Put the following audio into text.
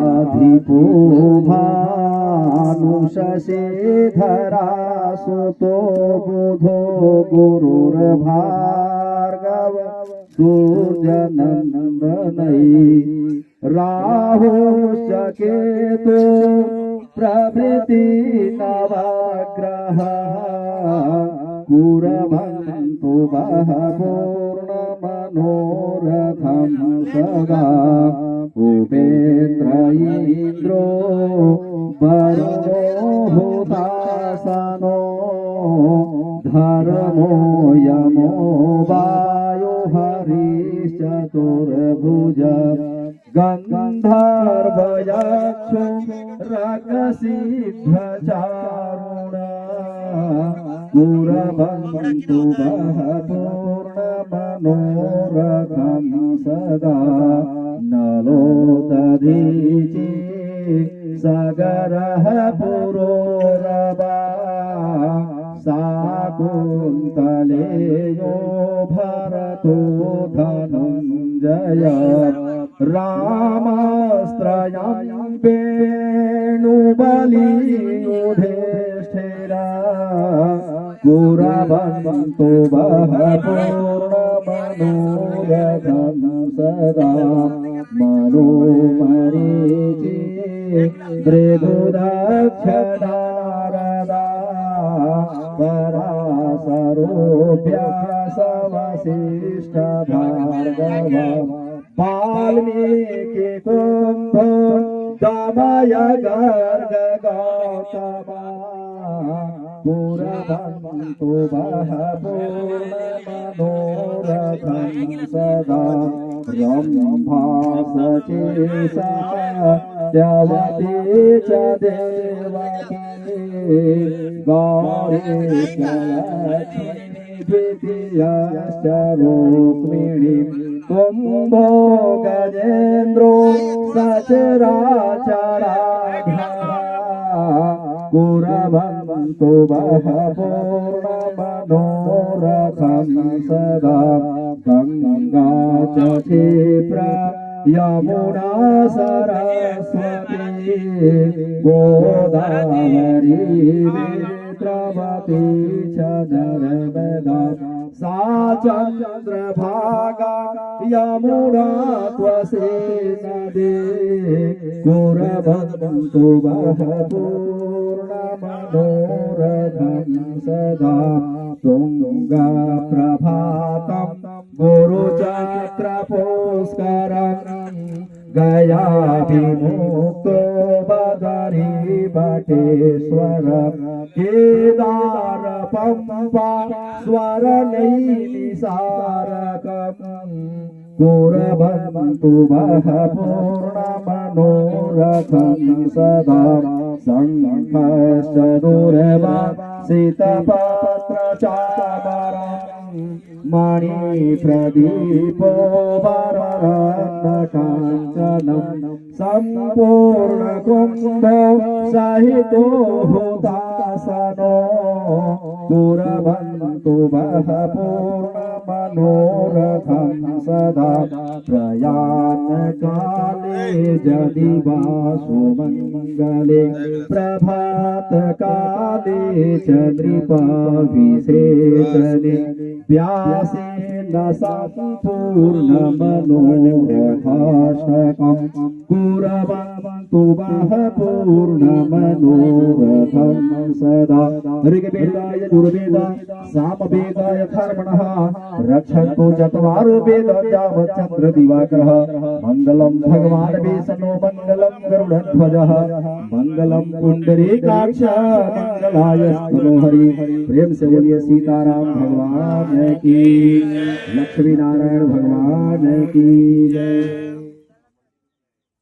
अधिपो भानुशशिधरा सुतो बुधो गुरुर्भार्गव सूर्यनन्दनयी राहुश्च केतु प्रभृति नवग्रहाः कुर्वन्तु वः पूर्णमनोरथं सदा उपेन्द्र इन्द्रो वरुणो हुतासनो धर्मो यमो वायो हरिश्चतुर्भुज गन्धर्वयक्षो रगसिद्धचारुणा कुर्वन्तु वः पूर्णमनोरथं सदा नलो दधीचि सगरः पुरोरवा शाकुन्तलेयो भरतो धनञ्जय रामस्त्रयं वेणुबली युधिष्ठिरा कुर्वन्तु वः पूर्णमनोरथं सदा मनोमरीचि भृगुदक्षदारदा पराशरोऽभ्यासवसिष्ठभार्गव वाल्मीकि कुम्भ दमय गर्ग गौतमा कुर्वन्तु वः पूर्णमनोरथं सदा रम्भा सचेसा सत्यवती च देवकी गौरी लक्ष्मी द्वितीयश्च रुक्मिणी कुम्भो गजेन्द्रो सचराचराधरा कुर्वन्तु वः पूर्णमनोरथं सदा गंगा च क्षिप्रा यमुना सरस्वती गोदावरी नेत्रवती च नर्मदा सा चन्द्रभागा यमुना त्वसी नदी कुर्वन्तु वः पूर्णमनोरथं सदा तुंगा प्रभातं गुरुचक्रपुष्करं गयाभिमुक्तो बदरी बटेश्वरं केदारपम्पा स्वरनैमिसारकं कुर्वन्तु वः पूर्णमनोरथं सदा शङ्खश्च दूरवासितपत्रचामरं मणिप्रदीपो वररत्नकाञ्चनं सम्पूर्णकुम्भो सहितो हुतासनो कुर्वन्तु वः पूर्णमनोरथं सदा प्रयाणकाले यदि वा सुमङ्गले प्रभातकाले च नृपविसेचने व्यासेन सम्पूर्णमनोरथाष्टकं कुर्वन्तु वः पूर्णमनोरथं सदा ऋग्वेदाय यजुर्वेद सामवेदाय धर्मणः रक्षन्तु चत्वारो वेद यावच्चन्द्र दिवाकरः मङ्गलं भगवान् विष्णु मङ्गलं गरुडध्वजः मङ्गलं पुण्डरीकाक्ष मंगलाय स्तनो हरि। प्रेम से बोलिए सीताराम भगवान की, लक्ष्मी नारायण भगवान की जय।